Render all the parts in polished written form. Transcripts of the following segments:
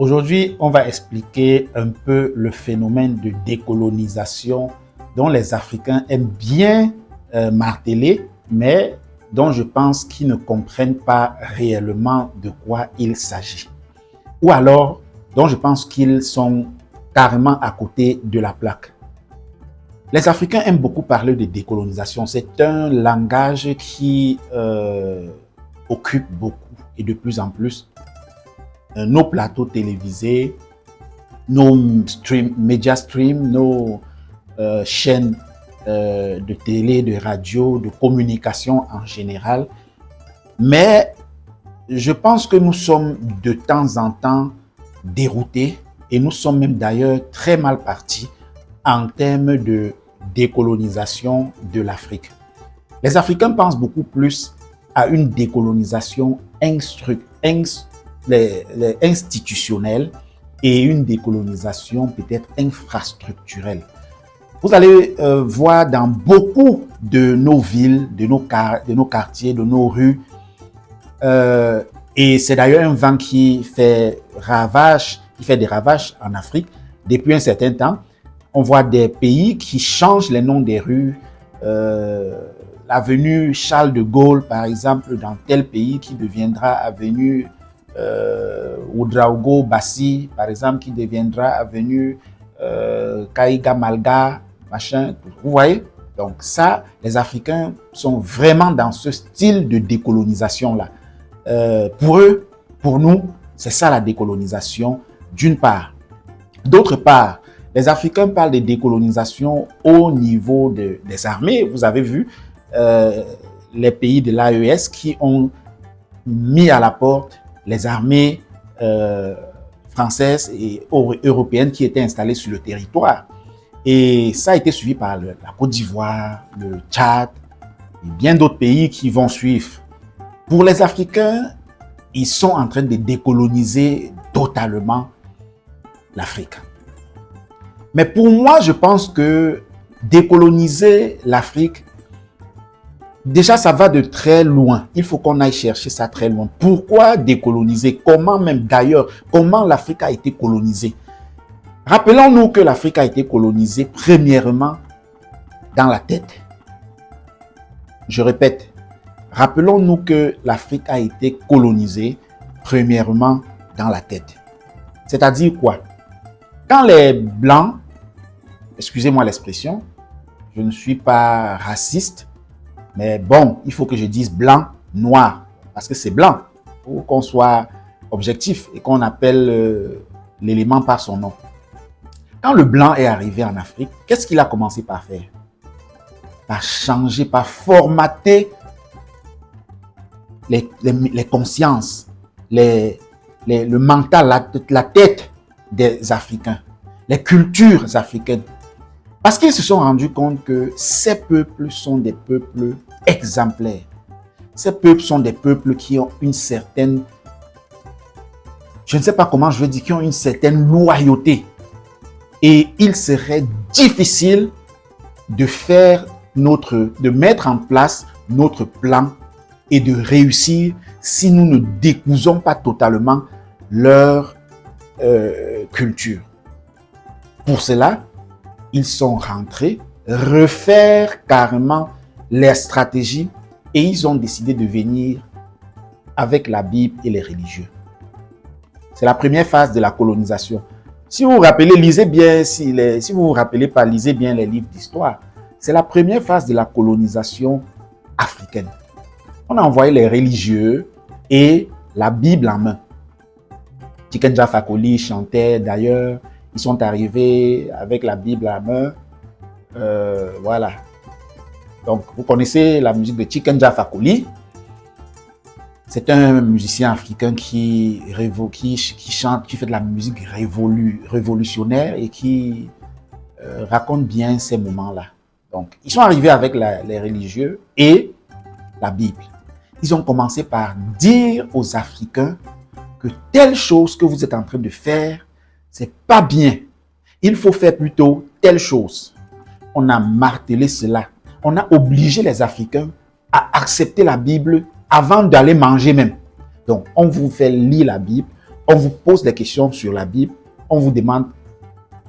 Aujourd'hui, on va expliquer un peu le phénomène de décolonisation dont les Africains aiment bien marteler, mais dont je pense qu'ils ne comprennent pas réellement de quoi il s'agit. Ou alors, dont je pense qu'ils sont carrément à côté de la plaque. Les Africains aiment beaucoup parler de décolonisation. C'est un langage qui occupe beaucoup et de plus en plus nos plateaux télévisés, nos médias stream, nos chaînes de télé, de radio, de communication en général. Mais je pense que nous sommes de temps en temps déroutés et nous sommes même d'ailleurs très mal partis en termes de décolonisation de l'Afrique. Les Africains pensent beaucoup plus à une décolonisation institutionnelle et une décolonisation peut-être infrastructurelle. Vous allez voir dans beaucoup de nos villes, de nos quartiers, de nos rues, et c'est d'ailleurs un vent qui fait des ravages en Afrique depuis un certain temps. On voit des pays qui changent les noms des rues. L'avenue Charles de Gaulle, par exemple, dans tel pays qui deviendra avenue Ouedraogo Bassi, par exemple, qui deviendra avenue Kaiga Malga, machin. Vous voyez? Donc ça, les Africains sont vraiment dans ce style de décolonisation-là. Pour eux, pour nous, c'est ça la décolonisation, d'une part. D'autre part, les Africains parlent de décolonisation au niveau des armées. Vous avez vu les pays de l'AES qui ont mis à la porte les armées françaises et européennes qui étaient installées sur le territoire. Et ça a été suivi par la Côte d'Ivoire, le Tchad et bien d'autres pays qui vont suivre. Pour les Africains, ils sont en train de décoloniser totalement l'Afrique. Mais pour moi, je pense que décoloniser l'Afrique, déjà, ça va de très loin. Il faut qu'on aille chercher ça très loin. Pourquoi décoloniser? Comment même d'ailleurs, comment l'Afrique a été colonisée? Rappelons-nous que l'Afrique a été colonisée premièrement dans la tête. Je répète, rappelons-nous que l'Afrique a été colonisée premièrement dans la tête. C'est-à-dire quoi? Quand les Blancs, excusez-moi l'expression, je ne suis pas raciste, mais bon, il faut que je dise blanc, noir, parce que c'est blanc, pour qu'on soit objectif et qu'on appelle l'élément par son nom. Quand le blanc est arrivé en Afrique, qu'est-ce qu'il a commencé par faire? Par changer, par formater les consciences, le mental, la tête des Africains, les cultures africaines. Parce qu'ils se sont rendus compte que ces peuples sont des peuples exemplaires. Ces peuples sont des peuples qui ont une certaine, je ne sais pas comment je veux dire, qui ont une certaine loyauté. Et il serait difficile de mettre en place notre plan et de réussir si nous ne décousons pas totalement leur culture. Pour cela, ils sont rentrés, refaire carrément les stratégies et ils ont décidé de venir avec la Bible et les religieux. C'est la première phase de la colonisation. Si vous vous rappelez, lisez bien, si vous vous rappelez pas, lisez bien les livres d'histoire. C'est la première phase de la colonisation africaine. On a envoyé les religieux et la Bible en main. Tiken Jah Fakoly chantait d'ailleurs. Ils sont arrivés avec la Bible à la main. Voilà. Donc, vous connaissez la musique de Tiken Jah Fakoly. C'est un musicien africain qui chante, qui fait de la musique révolutionnaire et qui raconte bien ces moments-là. Donc, ils sont arrivés avec les religieux et la Bible. Ils ont commencé par dire aux Africains que telle chose que vous êtes en train de faire, c'est pas bien. Il faut faire plutôt telle chose. On a martelé cela. On a obligé les Africains à accepter la Bible avant d'aller manger même. Donc, on vous fait lire la Bible, On vous pose des questions sur la Bible, on vous demande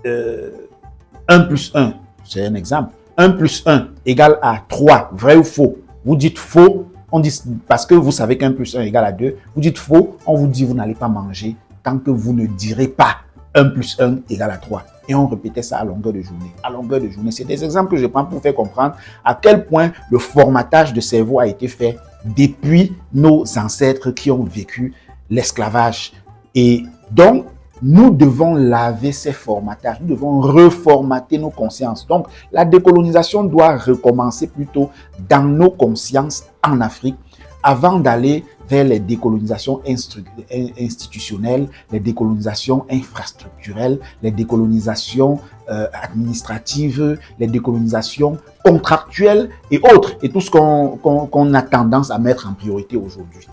1 plus 1, c'est un exemple. 1 plus 1 égale à 3, vrai ou faux? Vous dites faux, on dit, parce que vous savez qu'un plus 1 égale à 2. Vous dites faux, on vous dit vous n'allez pas manger tant que vous ne direz pas 1 plus 1 égale à 3. Et on répétait ça à longueur de journée. À longueur de journée, c'est des exemples que je prends pour faire comprendre à quel point le formatage de cerveau a été fait depuis nos ancêtres qui ont vécu l'esclavage. Et donc, nous devons laver ces formatages, nous devons reformater nos consciences. Donc, la décolonisation doit recommencer plutôt dans nos consciences en Afrique avant d'aller vers les décolonisations institutionnelles, les décolonisations infrastructurelles, les décolonisations administratives, les décolonisations contractuelles et autres, et tout ce qu'on a tendance à mettre en priorité aujourd'hui.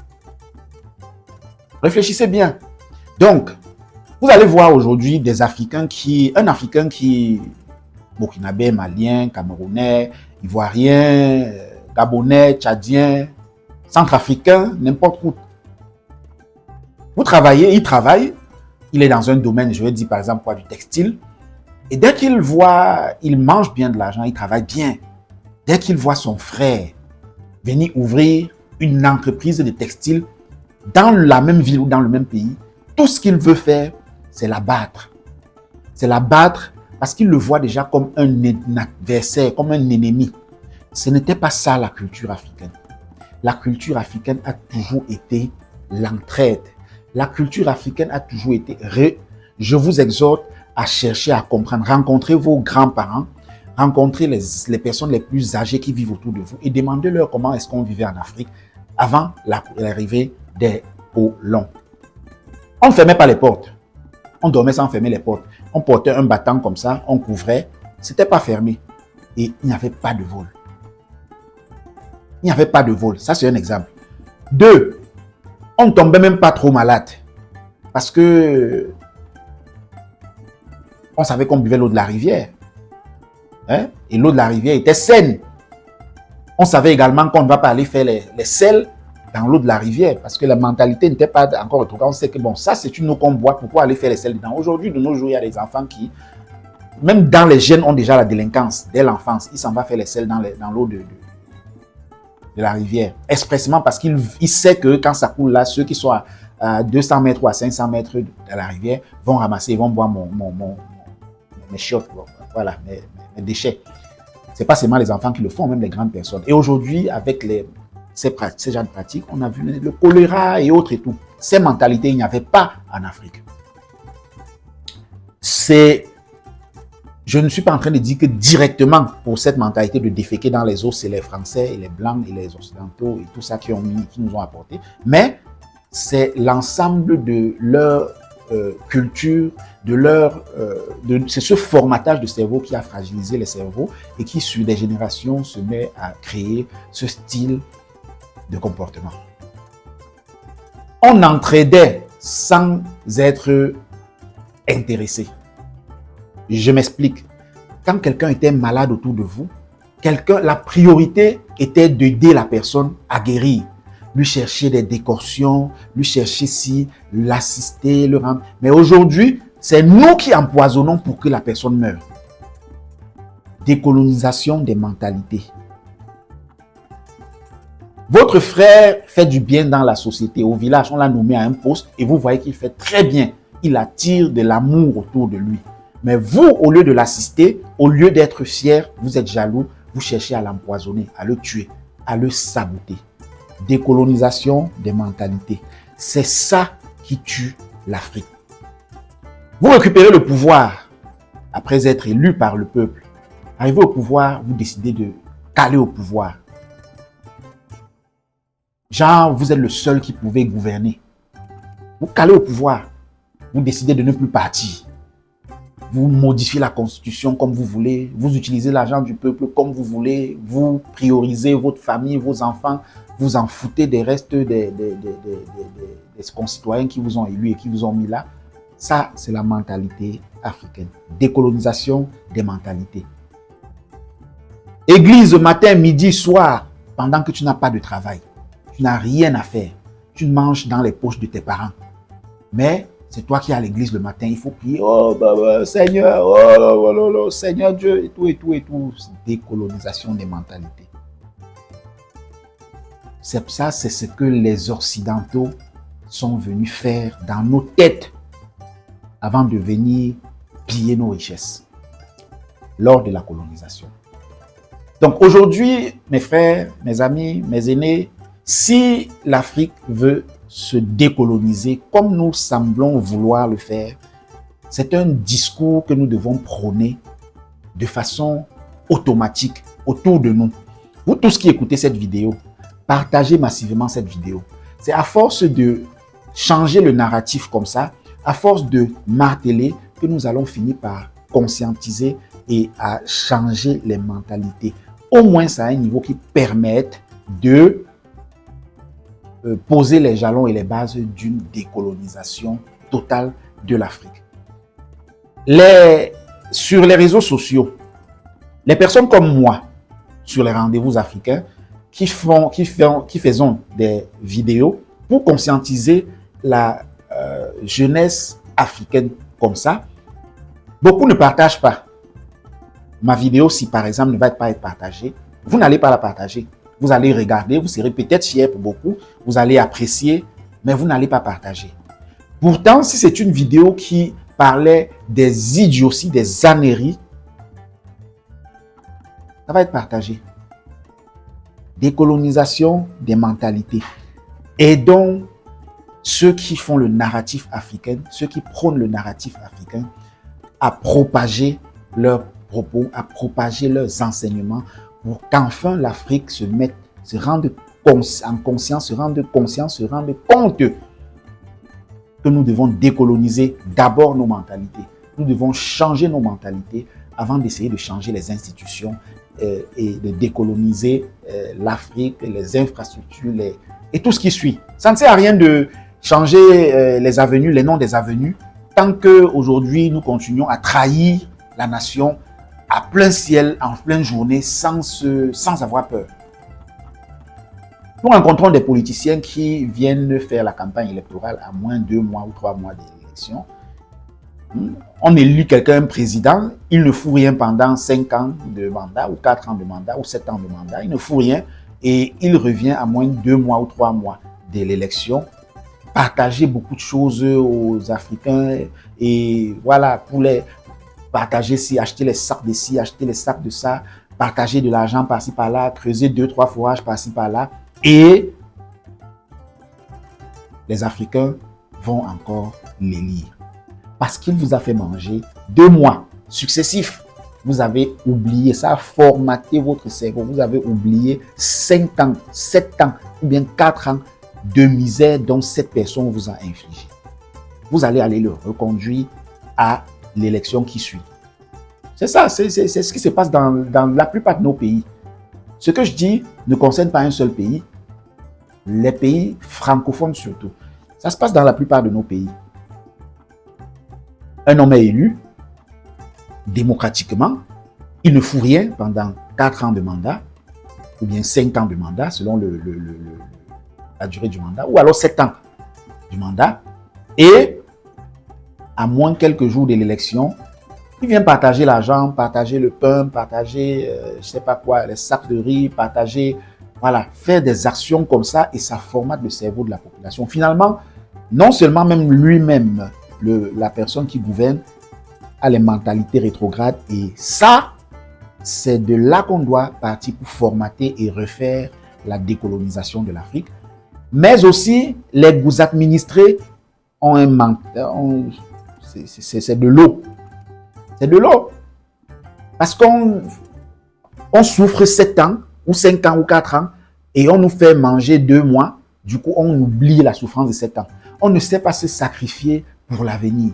Réfléchissez bien. Donc, vous allez voir aujourd'hui des Africains un Africain qui, burkinabé, malien, camerounais, ivoirien, gabonais, tchadien, centrafricain, n'importe où. Vous travaillez, il travaille, il est dans un domaine, je vais dire par exemple du textile, et dès qu'il voit, il mange bien de l'argent, il travaille bien. Dès qu'il voit son frère venir ouvrir une entreprise de textile dans la même ville ou dans le même pays, tout ce qu'il veut faire, c'est l'abattre. C'est l'abattre parce qu'il le voit déjà comme un adversaire, comme un ennemi. Ce n'était pas ça la culture africaine. La culture africaine a toujours été l'entraide. La culture africaine a toujours été... Je vous exhorte à chercher à comprendre. Rencontrez vos grands-parents, rencontrez les personnes les plus âgées qui vivent autour de vous et demandez-leur comment est-ce qu'on vivait en Afrique avant l'arrivée des colons. On ne fermait pas les portes. On dormait sans fermer les portes. On portait un battant comme ça, on couvrait. Ce n'était pas fermé. Et il n'y avait pas de vol. Il n'y avait pas de vol. Ça, c'est un exemple. 2, on ne tombait même pas trop malade. Parce que on savait qu'on buvait l'eau de la rivière. Hein? Et l'eau de la rivière était saine. On savait également qu'on ne va pas aller faire les sels dans l'eau de la rivière, parce que la mentalité n'était pas encore retrouvée. On sait que bon, ça c'est une eau qu'on boit, pourquoi aller faire les sels dedans? Aujourd'hui, de nos jours, il y a des enfants qui, même dans les gènes, ont déjà la délinquance dès l'enfance. Ils s'en vont faire les sels dans l'eau de la rivière, expressément parce qu'il sait que quand ça coule là, ceux qui sont à 200 mètres ou à 500 mètres de la rivière vont ramasser, ils vont boire mes chiottes, voilà, mes déchets. Ce n'est pas seulement les enfants qui le font, même les grandes personnes. Et aujourd'hui, avec ces genres de pratiques, on a vu le choléra et autres et tout. Ces mentalités, il n'y avait pas en Afrique. Je ne suis pas en train de dire que directement pour cette mentalité de déféquer dans les eaux, c'est les Français et les Blancs et les Occidentaux et tout ça qui nous ont apporté. Mais c'est l'ensemble de leur culture, c'est ce formatage de cerveau qui a fragilisé les cerveaux et qui, sur des générations, se met à créer ce style de comportement. On entraidait sans être intéressé. Je m'explique. Quand quelqu'un était malade autour de vous, la priorité était d'aider la personne à guérir. Lui chercher des décoctions, lui chercher si l'assister, le rendre. Mais aujourd'hui, c'est nous qui empoisonnons pour que la personne meure. Décolonisation des mentalités. Votre frère fait du bien dans la société. Au village, on l'a nommé à un poste et vous voyez qu'il fait très bien. Il attire de l'amour autour de lui. Mais vous, au lieu de l'assister, au lieu d'être fier, vous êtes jaloux, vous cherchez à l'empoisonner, à le tuer, à le saboter. Décolonisation des mentalités. C'est ça qui tue l'Afrique. Vous récupérez le pouvoir après être élu par le peuple. Arrivé au pouvoir, vous décidez de caler au pouvoir. Genre, vous êtes le seul qui pouvait gouverner. Vous calez au pouvoir. Vous décidez de ne plus partir. Vous modifiez la constitution comme vous voulez. Vous utilisez l'argent du peuple comme vous voulez. Vous priorisez votre famille, vos enfants. Vous en foutez des restes des concitoyens qui vous ont élus et qui vous ont mis là. Ça, c'est la mentalité africaine. Décolonisation des mentalités. Église matin, midi, soir, pendant que tu n'as pas de travail. Tu n'as rien à faire. Tu manges dans les poches de tes parents. Mais C'est toi qui es à l'église le matin, il faut prier, oh Seigneur, oh, Seigneur Dieu, et tout, et tout, et tout. Décolonisation des mentalités. C'est ça, c'est ce que les Occidentaux sont venus faire dans nos têtes avant de venir piller nos richesses lors de la colonisation. Donc aujourd'hui, mes frères, mes amis, mes aînés, si l'Afrique veut se décoloniser comme nous semblons vouloir le faire, c'est un discours que nous devons prôner de façon automatique autour de nous. Vous tous qui écoutez cette vidéo, partagez massivement cette vidéo. C'est à force de changer le narratif comme ça, à force de marteler, que nous allons finir par conscientiser et à changer les mentalités. Au moins à un niveau qui permette de poser les jalons et les bases d'une décolonisation totale de l'Afrique. Sur les réseaux sociaux, les personnes comme moi, sur les rendez-vous africains, qui faisons des vidéos pour conscientiser la jeunesse africaine comme ça, beaucoup ne partagent pas. Ma vidéo, si par exemple ne va pas être partagée, vous n'allez pas la partager. Vous allez regarder, vous serez peut-être fiers pour beaucoup, vous allez apprécier, mais vous n'allez pas partager. Pourtant, si c'est une vidéo qui parlait des idioties, des âneries, ça va être partagé. Décolonisation des mentalités. Aidons ceux qui font le narratif africain, ceux qui prônent le narratif africain, à propager leurs propos, à propager leurs enseignements pour qu'enfin l'Afrique se rende conscience, se rende compte que nous devons décoloniser d'abord nos mentalités. Nous devons changer nos mentalités avant d'essayer de changer les institutions et de décoloniser l'Afrique, les infrastructures et tout ce qui suit. Ça ne sert à rien de changer les avenues, les noms des avenues, tant qu'aujourd'hui nous continuons à trahir la nation à plein ciel, en pleine journée, sans avoir peur. Nous rencontrons des politiciens qui viennent faire la campagne électorale à moins de 2 mois ou 3 mois de l'élection. On élit quelqu'un président, il ne fout rien pendant 5 ans de mandat, ou 4 ans de mandat, ou 7 ans de mandat, il ne fout rien, et il revient à moins de 2 mois ou 3 mois de l'élection, partager beaucoup de choses aux Africains, et voilà, pour les partager ci, acheter les sacs de ci, acheter les sacs de ça, partager de l'argent par-ci par-là, creuser 2-3 forages par-ci par-là, et les Africains vont encore l'élire. Parce qu'il vous a fait manger 2 mois successifs. Vous avez oublié, ça a formaté votre cerveau. Vous avez oublié 5 ans, 7 ans ou bien 4 ans de misère dont cette personne vous a infligé. Vous allez aller le reconduire à l'élection qui suit. C'est ça, c'est ce qui se passe dans la plupart de nos pays. Ce que je dis ne concerne pas un seul pays, les pays francophones surtout. Ça se passe dans la plupart de nos pays. Un homme est élu démocratiquement, il ne fout rien pendant 4 ans de mandat, ou bien 5 ans de mandat, selon la durée du mandat, ou alors 7 ans du mandat, et à moins de quelques jours de l'élection, il vient partager l'argent, partager le pain, partager, je ne sais pas quoi, les sacs de riz, partager, voilà, faire des actions comme ça, et ça formate le cerveau de la population. Finalement, non seulement même lui-même, la personne qui gouverne, a les mentalités rétrogrades, et ça, c'est de là qu'on doit partir pour formater et refaire la décolonisation de l'Afrique. Mais aussi, les administrés ont un manque, c'est de l'eau. C'est de l'eau. Parce qu'on souffre 7 ans, ou 5 ans, ou 4 ans, et on nous fait manger 2 mois. Du coup, on oublie la souffrance de 7 ans. On ne sait pas se sacrifier pour l'avenir.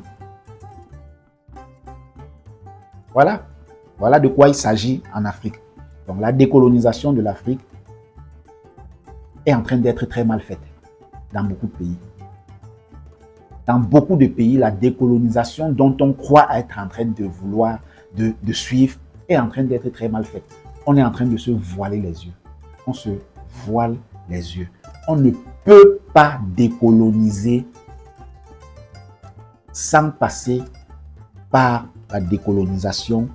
Voilà. Voilà de quoi il s'agit en Afrique. Donc, la décolonisation de l'Afrique est en train d'être très mal faite dans beaucoup de pays. Dans beaucoup de pays, la décolonisation dont on croit être en train de vouloir, de suivre, est en train d'être très mal faite. On est en train de se voiler les yeux. On se voile les yeux. On ne peut pas décoloniser sans passer par la décolonisation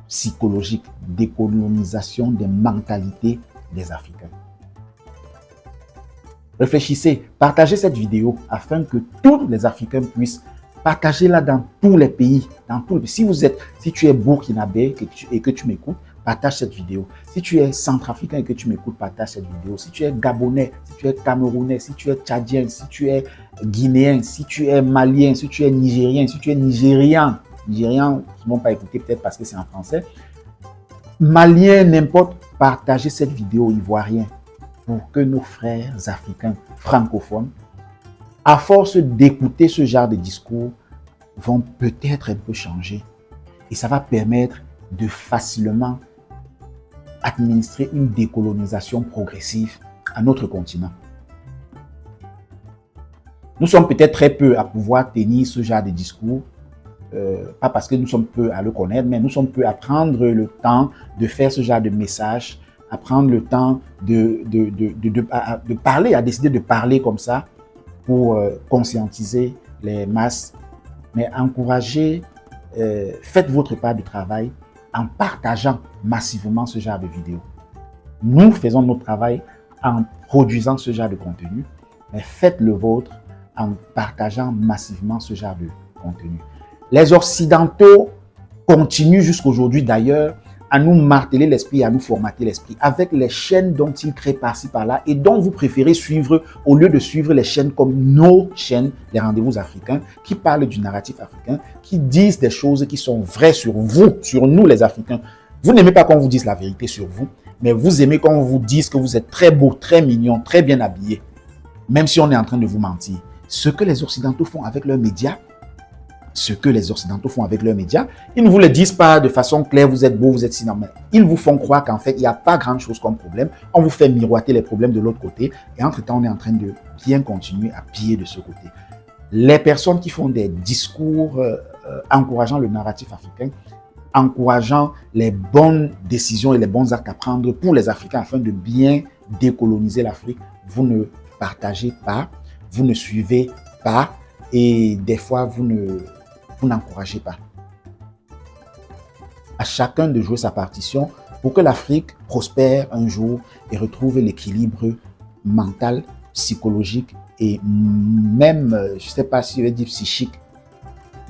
psychologique, décolonisation des mentalités des Africains. Réfléchissez, partagez cette vidéo afin que tous les Africains puissent partager-la dans tous les pays. Si tu es burkinabé et que tu m'écoutes, partage cette vidéo. Si tu es centrafricain et que tu m'écoutes, partage cette vidéo. Si tu es gabonais, si tu es camerounais, si tu es tchadien, si tu es guinéen, si tu es malien, si tu es nigérien, si tu es nigérian qui ne vont pas écouter peut-être parce que c'est en français, malien, n'importe, partagez cette vidéo ivoirien pour que nos frères africains francophones, à force d'écouter ce genre de discours, vont peut-être un peu changer. Et ça va permettre de facilement administrer une décolonisation progressive à notre continent. Nous sommes peut-être très peu à pouvoir tenir ce genre de discours, pas parce que nous sommes peu à le connaître, mais nous sommes peu à prendre le temps de faire ce genre de message, à prendre le temps de parler, à décider de parler comme ça pour conscientiser les masses. Mais encouragez, faites votre part du travail en partageant massivement ce genre de vidéos. Nous faisons notre travail en produisant ce genre de contenu, mais faites le vôtre en partageant massivement ce genre de contenu. Les Occidentaux continuent jusqu'aujourd'hui d'ailleurs à nous marteler l'esprit, à nous formater l'esprit avec les chaînes dont ils créent par-ci par-là et dont vous préférez suivre au lieu de suivre les chaînes comme nos chaînes, les rendez-vous africains, qui parlent du narratif africain, qui disent des choses qui sont vraies sur vous, sur nous les Africains. Vous n'aimez pas qu'on vous dise la vérité sur vous, mais vous aimez qu'on vous dise que vous êtes très beau, très mignon, très bien habillé, même si on est en train de vous mentir. Ce que les Occidentaux font avec leurs médias, ils ne vous le disent pas de façon claire, vous êtes beau, vous êtes si normal. Ils vous font croire qu'en fait, il n'y a pas grand-chose comme problème. On vous fait miroiter les problèmes de l'autre côté. Et entre-temps, on est en train de bien continuer à piller de ce côté. Les personnes qui font des discours encourageant le narratif africain, encourageant les bonnes décisions et les bons actes à prendre pour les Africains afin de bien décoloniser l'Afrique, vous ne partagez pas, vous ne suivez pas et des fois, vous n'encouragez pas. À chacun de jouer sa partition pour que l'Afrique prospère un jour et retrouve l'équilibre mental, psychologique et même, je ne sais pas si je vais dire psychique,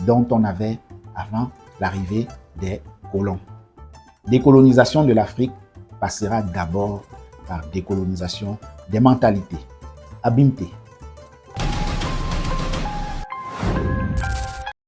dont on avait avant l'arrivée des colons. Décolonisation de l'Afrique passera d'abord par décolonisation des mentalités. Abimte.